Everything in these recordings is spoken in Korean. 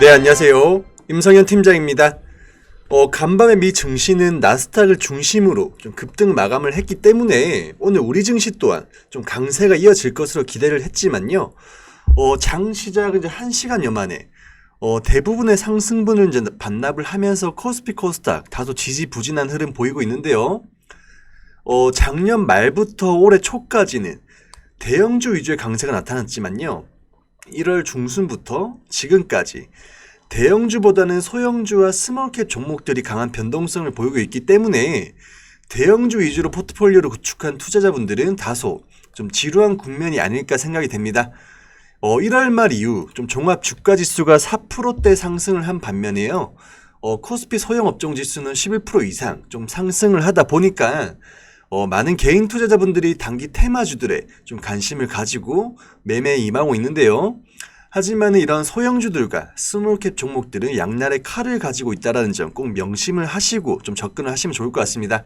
네, 안녕하세요. 임성현 팀장입니다. 간밤에 미 증시는 나스닥을 중심으로 좀 급등 마감을 했기 때문에 오늘 우리 증시 또한 좀 강세가 이어질 것으로 기대를 했지만요. 장 시작은 이제 1시간여 만에 대부분의 상승분을 이제 반납을 하면서 코스피 코스닥 다소 지지부진한 흐름 보이고 있는데요. 작년 말부터 올해 초까지는 대형주 위주의 강세가 나타났지만요. 1월 중순부터 지금까지 대형주보다는 소형주와 스몰캡 종목들이 강한 변동성을 보이고 있기 때문에 대형주 위주로 포트폴리오를 구축한 투자자분들은 다소 좀 지루한 국면이 아닐까 생각이 됩니다. 1월 말 이후 좀 종합 주가 지수가 4%대 상승을 한 반면에요. 코스피 소형 업종 지수는 11% 이상 좀 상승을 하다 보니까 많은 개인 투자자분들이 단기 테마주들에 좀 관심을 가지고 매매에 임하고 있는데요. 하지만 이런 소형주들과 스몰캡 종목들은 양날의 칼을 가지고 있다는 점 꼭 명심을 하시고 좀 접근을 하시면 좋을 것 같습니다.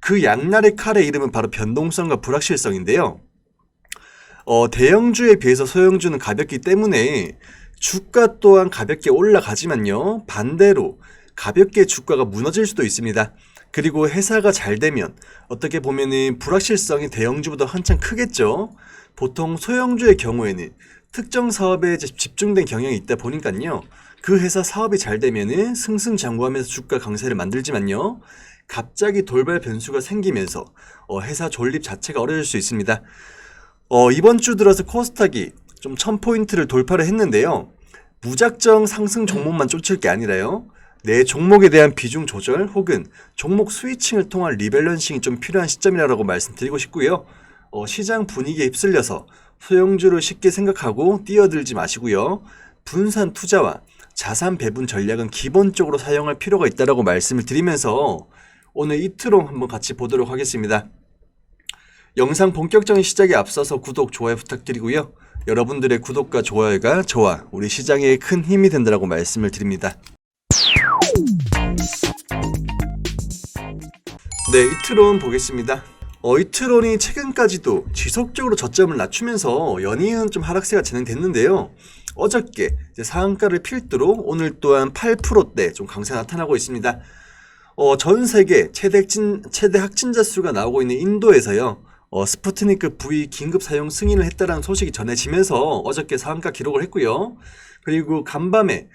그 양날의 칼의 이름은 바로 변동성과 불확실성인데요. 대형주에 비해서 소형주는 가볍기 때문에 주가 또한 가볍게 올라가지만요. 반대로 가볍게 주가가 무너질 수도 있습니다. 그리고 회사가 잘 되면 어떻게 보면은 불확실성이 대형주보다 한참 크겠죠. 보통 소형주의 경우에는 특정 사업에 집중된 경영이 있다 보니까요. 그 회사 사업이 잘 되면은 승승장구하면서 주가 강세를 만들지만요. 갑자기 돌발 변수가 생기면서 회사 존립 자체가 어려질 수 있습니다. 이번 주 들어서 코스닥이 좀 1000포인트를 돌파를 했는데요. 무작정 상승 종목만 쫓을 게 아니라요. 내 종목에 대한 비중 조절 혹은 종목 스위칭을 통한 리밸런싱이 좀 필요한 시점이라고 말씀드리고 싶고요. 시장 분위기에 휩쓸려서 소형주를 쉽게 생각하고 뛰어들지 마시고요. 분산 투자와 자산 배분 전략은 기본적으로 사용할 필요가 있다고 말씀을 드리면서 오늘 이트론 한번 같이 보도록 하겠습니다. 영상 본격적인 시작에 앞서서 구독, 좋아요 부탁드리고요. 여러분들의 구독과 좋아요가 저와 우리 시장에 큰 힘이 된다고 말씀을 드립니다. 네, 이트론 보겠습니다. 이트론이 최근까지도 지속적으로 저점을 낮추면서 연이은 좀 하락세가 진행됐는데요. 어저께 상한가를 필두로 오늘 또한 8%대 좀 강세가 나타나고 있습니다. 전 세계 최대 확진자 수가 나오고 있는 인도에서요. 스푸트니크 V 긴급 사용 승인을 했다는 소식이 전해지면서 어저께 상한가 기록을 했고요. 그리고 간밤에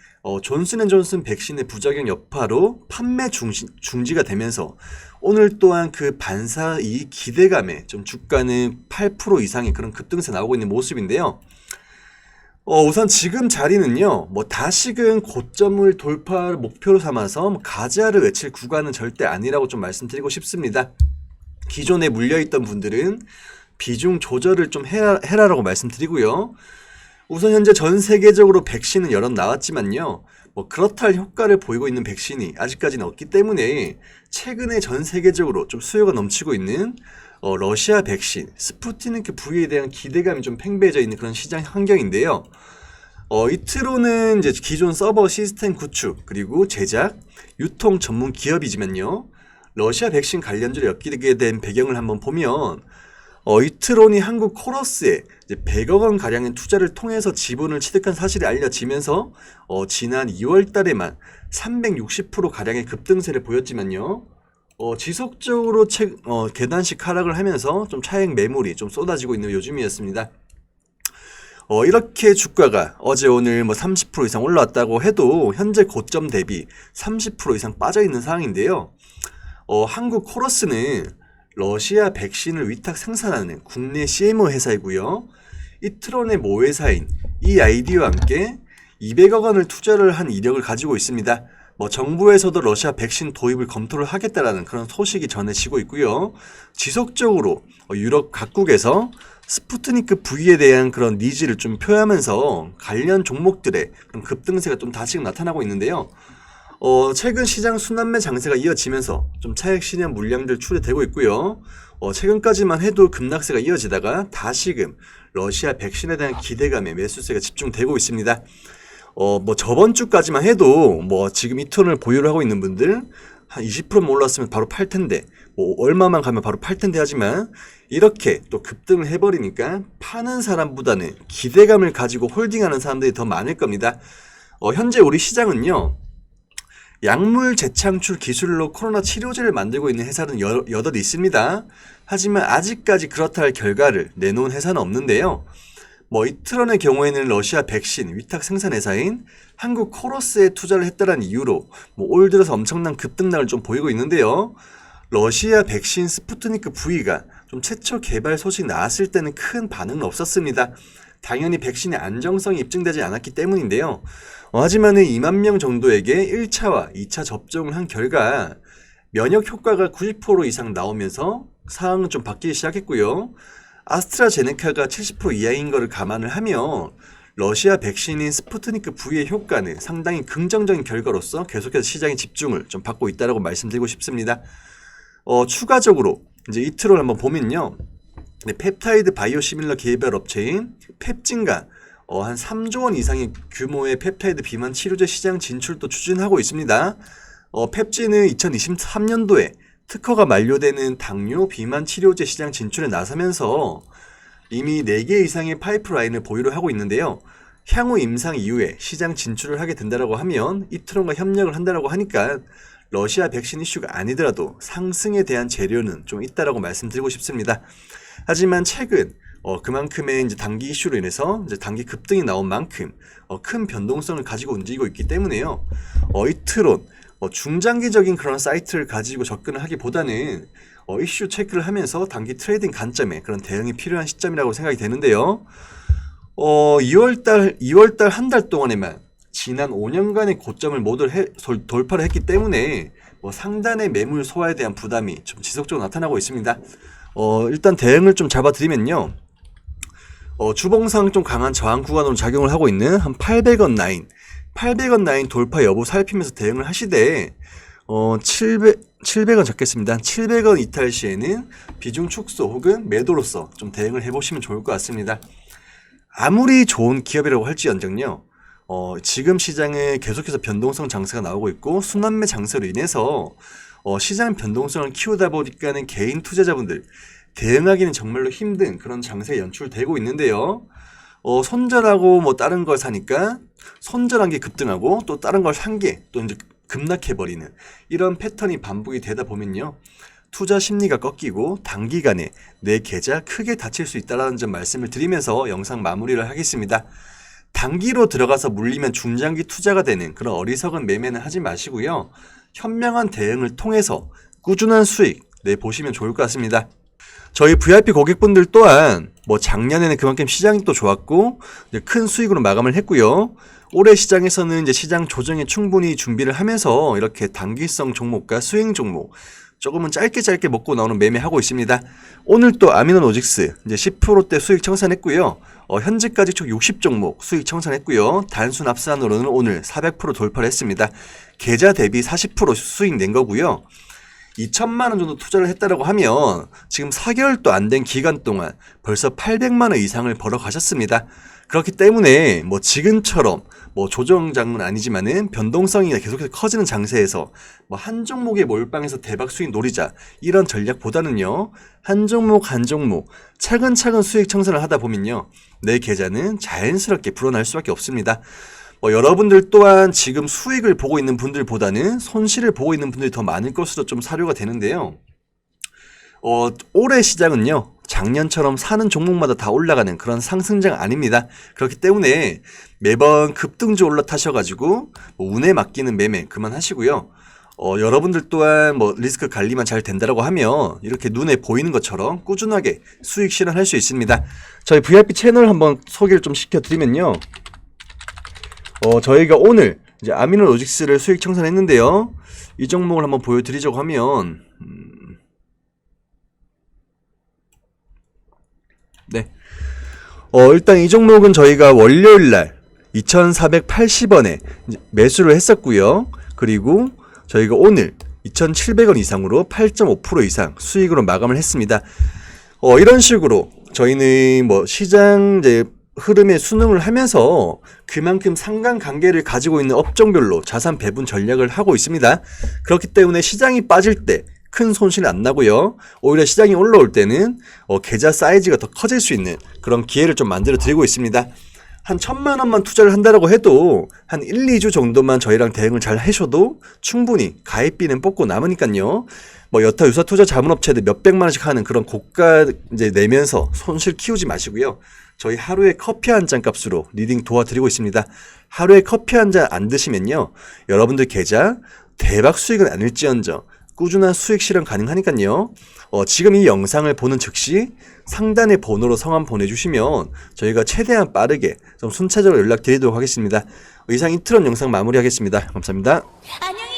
존슨앤존슨 백신의 부작용 여파로 판매 중지가 되면서 오늘 또한 그 반사 이익 기대감에 좀 주가는 8% 이상의 그런 급등세 나오고 있는 모습인데요. 우선 지금 자리는요, 다시금 고점을 돌파를 목표로 삼아서 가자를 외칠 구간은 절대 아니라고 좀 말씀드리고 싶습니다. 기존에 물려있던 분들은 비중 조절을 좀 해라라고 말씀드리고요. 우선 현재 전 세계적으로 백신은 여러 나왔지만요. 그렇다 할 효과를 보이고 있는 백신이 아직까지는 없기 때문에 최근에 전 세계적으로 좀 수요가 넘치고 있는 러시아 백신, 스푸트니크 V에 대한 기대감이 좀 팽배해져 있는 그런 시장 환경인데요. 이트로는 이제 기존 서버 시스템 구축, 그리고 제작, 유통 전문 기업이지만요. 러시아 백신 관련주를 엮이게 된 배경을 한번 보면 이트론이 한국 코러스에 이제 100억 원 가량의 투자를 통해서 지분을 취득한 사실이 알려지면서 지난 2월 달에만 360% 가량의 급등세를 보였지만요. 지속적으로 계단식 하락을 하면서 좀 차익 매물이 좀 쏟아지고 있는 요즘이었습니다. 이렇게 주가가 어제 오늘 30% 이상 올라왔다고 해도 현재 고점 대비 30% 이상 빠져 있는 상황인데요. 한국 코러스는 러시아 백신을 위탁 생산하는 국내 CMO 회사이고요. 이트론의 모회사인 EID와 함께 200억 원을 투자를 한 이력을 가지고 있습니다. 정부에서도 러시아 백신 도입을 검토를 하겠다라는 그런 소식이 전해지고 있고요. 지속적으로 유럽 각국에서 스푸트니크 V에 대한 그런 니즈를 좀 표하면서 관련 종목들의 그런 급등세가 좀 다시금 나타나고 있는데요. 최근 시장 순환매 장세가 이어지면서 좀 차익 실현 물량들 출회되고 있고요. 최근까지만 해도 급락세가 이어지다가 다시금 러시아 백신에 대한 기대감에 매수세가 집중되고 있습니다. 저번 주까지만 해도 지금 이 톤을 보유를 하고 있는 분들 한 20%만 올랐으면 바로 팔 텐데 얼마만 가면 바로 팔 텐데 하지만 이렇게 또 급등을 해버리니까 파는 사람보다는 기대감을 가지고 홀딩하는 사람들이 더 많을 겁니다. 현재 우리 시장은요, 약물 재창출 기술로 코로나 치료제를 만들고 있는 회사는 여럿 있습니다. 하지만 아직까지 그렇다 할 결과를 내놓은 회사는 없는데요. 이트론의 경우에는 러시아 백신 위탁 생산 회사인 한국 코러스에 투자를 했다는 이유로 올 들어서 엄청난 급등락을 좀 보이고 있는데요. 러시아 백신 스푸트니크 V가 좀 최초 개발 소식 나왔을 때는 큰 반응은 없었습니다. 당연히 백신의 안정성이 입증되지 않았기 때문인데요. 하지만 2만 명 정도에게 1차와 2차 접종을 한 결과 면역 효과가 90% 이상 나오면서 상황은 좀 바뀌기 시작했고요. 아스트라제네카가 70% 이하인 것을 감안을 하면 러시아 백신인 스푸트니크 V의 효과는 상당히 긍정적인 결과로서 계속해서 시장의 집중을 좀 받고 있다고 말씀드리고 싶습니다. 추가적으로 이제 이트롤 한번 보면요. 펩타이드 바이오시밀러 개발 업체인 펩진과 한 3조 원 이상의 규모의 펩타이드 비만 치료제 시장 진출도 추진하고 있습니다. 펩진은 2023년도에 특허가 만료되는 당뇨 비만 치료제 시장 진출에 나서면서 이미 4개 이상의 파이프라인을 보유를 하고 있는데요. 향후 임상 이후에 시장 진출을 하게 된다고 하면 이트론과 협력을 한다고 하니까 러시아 백신 이슈가 아니더라도 상승에 대한 재료는 좀 있다라고 말씀드리고 싶습니다. 하지만 최근 그만큼의 이제 단기 이슈로 인해서 이제 단기 급등이 나온 만큼 큰 변동성을 가지고 움직이고 있기 때문에요. 이트론 중장기적인 그런 사이트를 가지고 접근을 하기보다는 이슈 체크를 하면서 단기 트레이딩 관점에 그런 대응이 필요한 시점이라고 생각이 되는데요. 2월달 한 달 동안에만 지난 5년간의 고점을 모두 돌파를 했기 때문에 상단의 매물 소화에 대한 부담이 좀 지속적으로 나타나고 있습니다. 일단 대응을 좀 잡아드리면요. 주봉상 좀 강한 저항 구간으로 작용을 하고 있는 한 800원 라인 돌파 여부 살피면서 대응을 하시되 700원 잡겠습니다. 700원 이탈 시에는 비중 축소 혹은 매도로서 좀 대응을 해보시면 좋을 것 같습니다. 아무리 좋은 기업이라고 할지언정요. 지금 시장에 계속해서 변동성 장세가 나오고 있고 순환매 장세로 인해서 시장 변동성을 키우다 보니까는 개인 투자자분들 대응하기는 정말로 힘든 그런 장세가 연출되고 있는데요. 손절하고 다른 걸 사니까 손절한 게 급등하고 또 다른 걸 산 게 또 이제 급락해버리는 이런 패턴이 반복이 되다 보면요. 투자 심리가 꺾이고 단기간에 내 계좌 크게 다칠 수 있다는 점 말씀을 드리면서 영상 마무리를 하겠습니다. 단기로 들어가서 물리면 중장기 투자가 되는 그런 어리석은 매매는 하지 마시고요. 현명한 대응을 통해서 꾸준한 수익 내보시면 좋을 것 같습니다. 저희 VIP 고객분들 또한 작년에는 그만큼 시장이 또 좋았고 이제 큰 수익으로 마감을 했고요. 올해 시장에서는 이제 시장 조정에 충분히 준비를 하면서 이렇게 단기성 종목과 수익 종목 조금은 짧게 먹고 나오는 매매하고 있습니다. 오늘 또 아미노로직스 이제 10%대 수익 청산했고요. 현재까지 총 60종목 수익 청산했고요. 단순 합산으로는 오늘 400% 돌파를 했습니다. 계좌 대비 40% 수익 낸 거고요. 2천만 원 정도 투자를 했다라고 하면 지금 4개월도 안 된 기간 동안 벌써 800만 원 이상을 벌어 가셨습니다. 그렇기 때문에 지금처럼 조정장은 아니지만은 변동성이 계속해서 커지는 장세에서 한 종목에 몰빵해서 대박 수익 노리자 이런 전략보다는요. 한 종목 차근차근 수익 청산을 하다 보면요. 내 계좌는 자연스럽게 불어날 수밖에 없습니다. 여러분들 또한 지금 수익을 보고 있는 분들보다는 손실을 보고 있는 분들이 더 많을 것으로 좀 사료가 되는데요. 올해 시장은요. 작년처럼 사는 종목마다 다 올라가는 그런 상승장 아닙니다. 그렇기 때문에 매번 급등주 올라타셔가지고 운에 맡기는 매매 그만하시고요. 여러분들 또한 리스크 관리만 잘 된다라고 하면 이렇게 눈에 보이는 것처럼 꾸준하게 수익 실현할 수 있습니다. 저희 VIP 채널 한번 소개를 좀 시켜드리면요. 저희가 오늘 이제 아미노로직스를 수익 청산했는데요. 이 종목을 한번 보여드리자고 하면 네. 일단 이 종목은 저희가 월요일날 2,480원에 매수를 했었고요. 그리고 저희가 오늘 2,700원 이상으로 8.5% 이상 수익으로 마감을 했습니다. 이런 식으로 저희는 시장 이제 흐름에 순응을 하면서 그만큼 상관관계를 가지고 있는 업종별로 자산 배분 전략을 하고 있습니다. 그렇기 때문에 시장이 빠질 때 큰 손실이 안 나고요. 오히려 시장이 올라올 때는 계좌 사이즈가 더 커질 수 있는 그런 기회를 좀 만들어 드리고 있습니다. 한 1,000만 원만 투자를 한다라고 해도 한 1, 2주 정도만 저희랑 대응을 잘 하셔도 충분히 가입비는 뽑고 남으니까요. 뭐 여타 유사 투자 자문업체들 몇백만 원씩 하는 그런 고가 이제 내면서 손실 키우지 마시고요. 저희 하루에 커피 한 잔 값으로 리딩 도와드리고 있습니다. 하루에 커피 한 잔 안 드시면요. 여러분들 계좌 대박 수익은 아닐지언정 꾸준한 수익 실현 가능하니까요. 지금 이 영상을 보는 즉시 상단의 번호로 성함 보내주시면 저희가 최대한 빠르게 좀 순차적으로 연락드리도록 하겠습니다. 이상 이트론 영상 마무리하겠습니다. 감사합니다. 안녕히